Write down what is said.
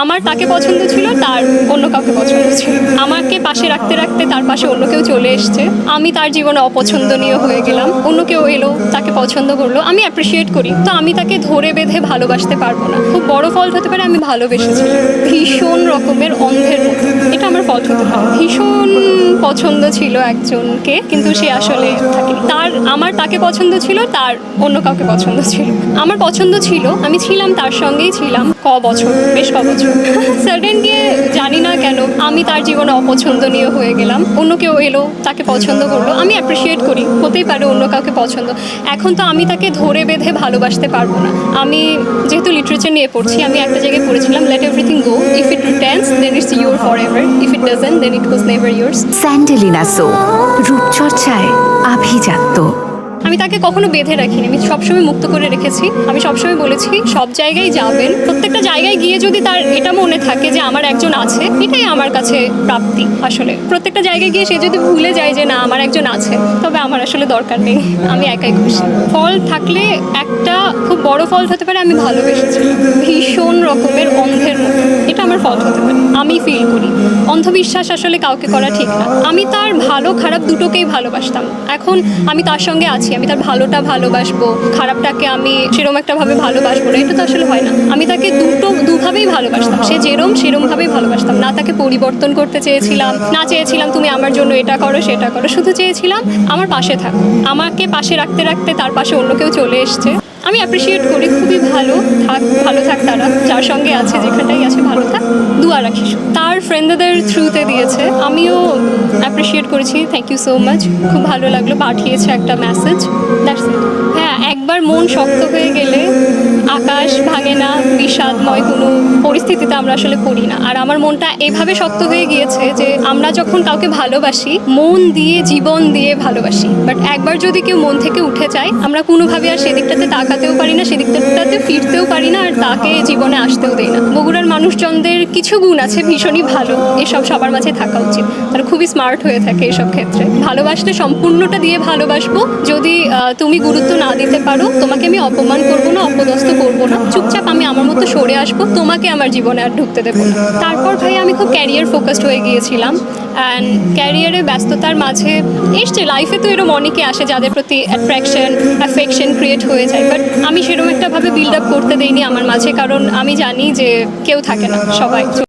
আমার তাকে পছন্দ ছিল, তার অন্য কাউকে পছন্দ ছিল। আমাকে পাশে রাখতে রাখতে তার পাশে অন্য কেউ চলে এসছে। আমি তার জীবনে অপছন্দনীয় হয়ে গেলাম। অন্য কেউ এলো, তাকে পছন্দ করলো, আমি অ্যাপ্রিসিয়েট করি, তো আমি তাকে ধরে বেঁধে ভালোবাসতে পারবো না। খুব বড় ফল্ট হতে পারে আমি ভালোবেসেছিলাম ভীষণ রকমের অন্ধের মতো, এটা আমার ফল্ট হতে পারে। ভীষণ পছন্দ ছিল একজনকে, কিন্তু সে আসলে থাকে আমার তাকে পছন্দ ছিল, তার অন্য কাউকে পছন্দ ছিল। আমার পছন্দ ছিল, আমি ছিলাম, তার সঙ্গেই ছিলাম বেশ ক বছর। সাডেন গিয়ে জানি না কেন আমি তার জীবনে অপছন্দনীয় হয়ে গেলাম। অন্য কেউ এলো, তাকে পছন্দ করলো, আমি অ্যাপ্রিসিয়েট করি, হতেই পারে অন্য কাউকে পছন্দ। এখন তো আমি তাকে ধরে বেঁধে ভালোবাসতে পারবো না। আমি যেহেতু লিটারেচার নিয়ে পড়ছি, আমি একটা জায়গায় পড়েছিলাম, let everything go, if it returns then it's your forever, if it doesn't then it was never yours. স্যান্ডেলিনা সো, রূপচর্চায় আভিজাত্য। আমি তাকে কখনো বেঁধে রাখিনি, আমি সবসময় মুক্ত করে রেখেছি। আমি সবসময় বলেছি সব জায়গায় যাবেন, প্রত্যেকটা জায়গায় গিয়ে যদি তার এটা মনে থাকে যে আমার একজন আছে, এটাই আমার কাছে প্রাপ্তি। আসলে প্রত্যেকটা জায়গায় গিয়ে সে যদি ভুলে যায় যে না আমার একজন আছে, তবে আমার আসলে দরকার নেই, আমি একাই খুশি। ফল থাকলে একটা খুব বড় ফল হতে পারে আমি ভালোবেসেছিলাম ভীষণ রকমের অন্ধের মতো, এটা আমার ফল হতে পারে। আমি ফিল করি অন্ধবিশ্বাস আসলে কাউকে করা ঠিক না। আমি তার ভালো খারাপ দুটোকেই ভালোবাসতাম। এখন আমি তার সঙ্গে আছি, আমি তার ভালোটা ভালোবাসবো, খারাপটাকে আমি সেরকম একটা ভাবে ভালোবাসবো না, এটা তো আসলে হয় না। আমি তাকে দুভাবেই ভালোবাসতাম, সে সেরম ভাবেই ভালোবাসতাম না। তাকে পরিবর্তন করতে চেয়েছিলাম না, চেয়েছিলাম তুমি আমার জন্য এটা করো সেটা করো, শুধু চেয়েছিলাম আমার পাশে থাকো। আমাকে পাশে রাখতে রাখতে তার পাশে অন্য কেউ চলে এসছে, আমি অ্যাপ্রিসিয়েট করি, খুবই ভালো থাক তারা, যার সঙ্গে আছে যেখানটাই আছে ভালো থাক, দুয়া রাখিস। তার ফ্রেন্ডদের থ্রুতে দিয়েছে, আমিও অ্যাপ্রিসিয়েট করেছি, থ্যাংক ইউ সো মাচ, খুব ভালো লাগলো, পাঠিয়েছে একটা মেসেজ, দ্যাটস ইট। হ্যাঁ, একবার মন শক্ত হয়ে গেলে আকাশ ভাঙে না, বিষাদময় কোনো পরিস্থিতিতে আমরা আসলে পড়ি না। আর আমার মনটা এভাবে শক্ত হয়ে গিয়েছে যে আমরা যখন কাউকে ভালোবাসি, মন দিয়ে জীবন দিয়ে ভালোবাসি, বাট একবার যদি কেউ মন থেকে উঠে যায়, আমরা কোনোভাবে আর সেদিকটাতে তাকাতেও পারি না, সেদিকটাতে ফিরতেও পারি না, আর তাকে জীবনে আসতেও দেয় না। বগুড়ার মানুষজনদের কিছু গুণ আছে ভীষণই ভালো, এসব সবার মাঝে থাকা উচিত। তারা খুবই স্মার্ট হয়ে থাকে এসব ক্ষেত্রে। ভালোবাসলে সম্পূর্ণটা দিয়ে ভালোবাসবো, যদি তুমি গুরুত্ব না দিতে পারো, তোমাকে আমি অপমান করবো না, অপদস্থ করবো না, চুপচাপ আমি আমার মতো সরে আসবো, তোমাকে আমার জীবনে আর ঢুকতে দেবো না। তারপর ভাই আমি খুব ক্যারিয়ার ফোকাসড হয়ে গিয়েছিলাম, অ্যান্ড ক্যারিয়ারে ব্যস্ততার মাঝে এসছে, লাইফে তো এরকম অনেকে আসে যাদের প্রতি অ্যাফেকশন ক্রিয়েট হয়ে যায়, বাট আমি সেরকম একটাভাবে বিল্ড আপ করতে দেইনি আমার মাঝে, কারণ আমি জানি যে কেউ থাকে না, সবাই